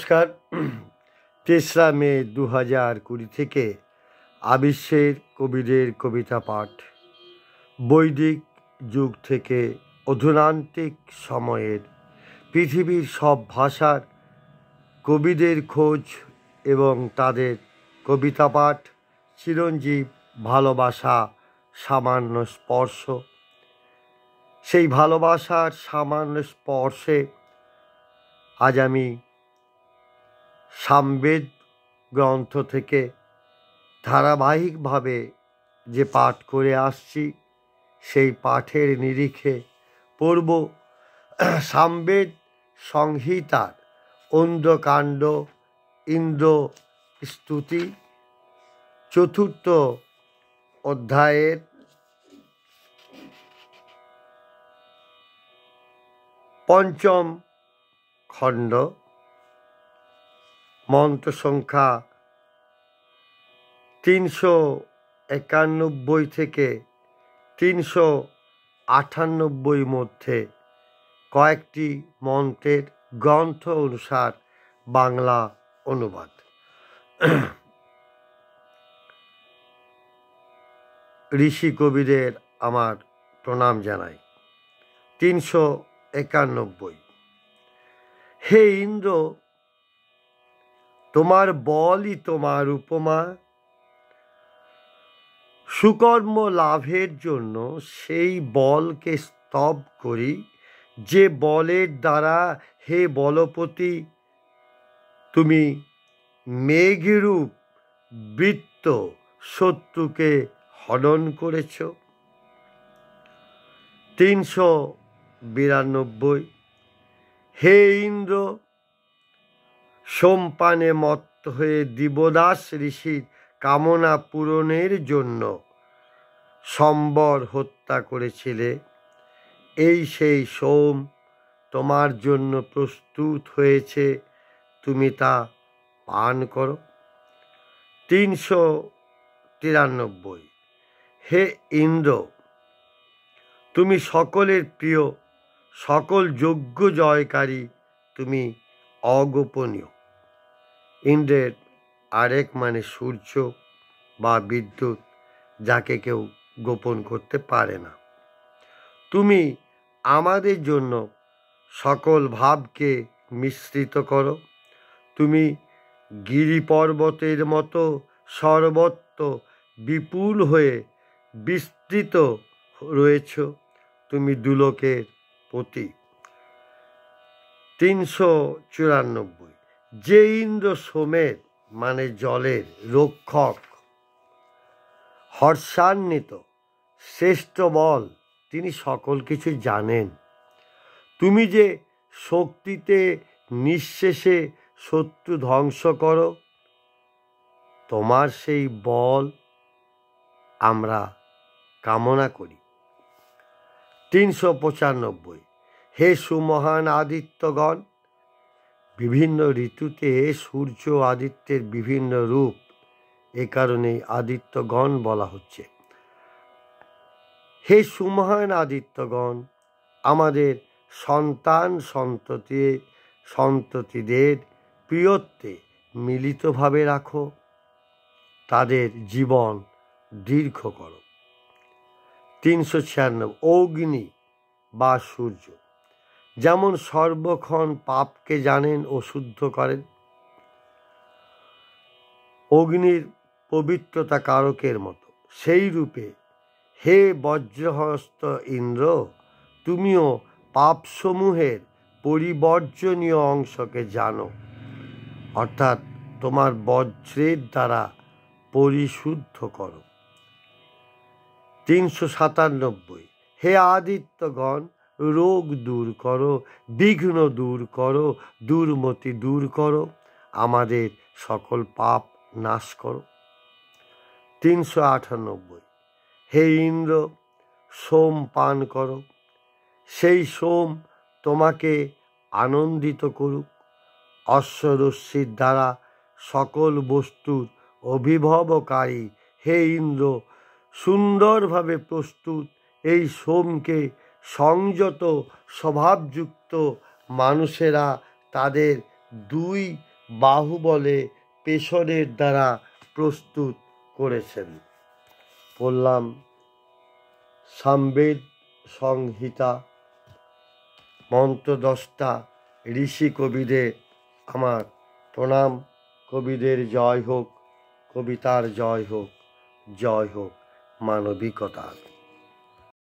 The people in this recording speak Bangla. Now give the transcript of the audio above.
নমস্কার। ৩রা মে ২০২০ থেকে আবিশ্বের কবিদের কবিতা পাঠ। বৈদিক যুগ থেকে অধুনান্তিক সময়ের পৃথিবীর সব ভাষার কবিদের খোঁজ এবং তাদের কবিতা পাঠ, চিরঞ্জীব ভালোবাসা, সামান্য স্পর্শ। সেই ভালোবাসার সামান্য স্পর্শে আজ আমি সামবেদ গ্রন্থ থেকে ধারাবাহিকভাবে যে পাঠ করে আসছি সেই পাঠের নিরিখে পড়ব সামবেদ সংহিতার অন্ধ্রকাণ্ড ইন্দ্র স্তুতি ৪র্থ অধ্যায়ের ৫ম খণ্ড, মন্ত্র সংখ্যা ৩৯১ থেকে ৩৯৮ মধ্যে কয়েকটি মন্ত্রের গ্রন্থ অনুসার বাংলা অনুবাদ। ঋষি কবিদের আমার প্রণাম জানাই। ৩৯১। হে ইন্দ্র, তোমার বলই তোমার উপমা, সুকর্ম লাভের জন্য সেই বলকে স্তব করি যে বলের দ্বারা হে বলপতি তুমি মেঘরূপ বৃত্ত শত্রুকে হনন করেছ। ৩৯২। হে ইন্দ্র, সোমপানে মত্ত হয়ে দিবদাস ঋষির কামনা পূরণের জন্য সম্বর হত্যা করেছিলে, এই সেই সোম তোমার জন্য প্রস্তুত হয়েছে, তুমি তা পান করো। ৩৯৩। হে ইন্দ্র, তুমি সকলের প্রিয়, সকল যজ্ঞ জয়কারী, তুমি অগোপনীয়। ইন্দ্রের আরেক মানে সূর্য বা বিদ্যুৎ, যাকে কেউ গোপন করতে পারে না। তুমি আমাদের জন্য সকল ভাবকে মিশ্রিত করো। তুমি গিরি পর্বতের মতো সর্বত্র বিপুল হয়ে বিস্তৃত রয়েছ, তুমি দুলোকের পতি। ৩৯৪। যে ইন্দ্র সোমের মানে জলের রক্ষক, হর্ষান্বিত শ্রেষ্ঠ বল, তিনি সকল কিছু জানেন। তুমি যে শক্তিতে নিঃশেষে শত্রু ধ্বংস করো, তোমার সেই বল আমরা কামনা করি। ৩৯৫। হে সুমহান আদিত্যগণ, বিভিন্ন ঋতুতে সূর্য আদিত্যের বিভিন্ন রূপ, এ কারণে আদিত্যগণ বলা হচ্ছে। হে সুমহান আদিত্যগণ, আমাদের সন্তান সন্ততিদের প্রিয়ত্বে মিলিতভাবে রাখো, তাদের জীবন দীর্ঘ করো। ৩৯৬। অগ্নি বা সূর্য যেমন সর্বক্ষণ পাপকে জানেন ও শুদ্ধ করেন, অগ্নির পবিত্রতা কারকের মতো, সেই রূপে হে বজ্রহস্ত ইন্দ্র, তুমিও পাপসমূহের পরিবর্জনীয় অংশকে জানো, অর্থাৎ তোমার বজ্রের দ্বারা পরিশুদ্ধ করো। ৩৯৭। হে আদিত্যগণ, রোগ দূর করো, বিঘ্ন দূর করো, দুর্মতি দূর করো, আমাদের সকল পাপ নাশ করো। ৩৯৮। হে ইন্দ্র, সোম পান করো, সেই সোম তোমাকে আনন্দিত করুক। অশ্বরশ্মির দ্বারা সকল বস্তুর অভিভবকারী হে ইন্দ্র, সুন্দরভাবে প্রস্তুত এই সোমকে সংযত স্বভাবযুক্ত মানুষেরা তাদের দুই বাহুবলে পেশনের দ্বারা প্রস্তুত করেছেন। পড়লাম সামবেদ সংহিতা, মন্ত্র 10টা, ঋষি কবিদের আমার প্রণাম। কবিদের জয় হোক, কবিতার জয় হোক, জয় হোক মানবিকতার।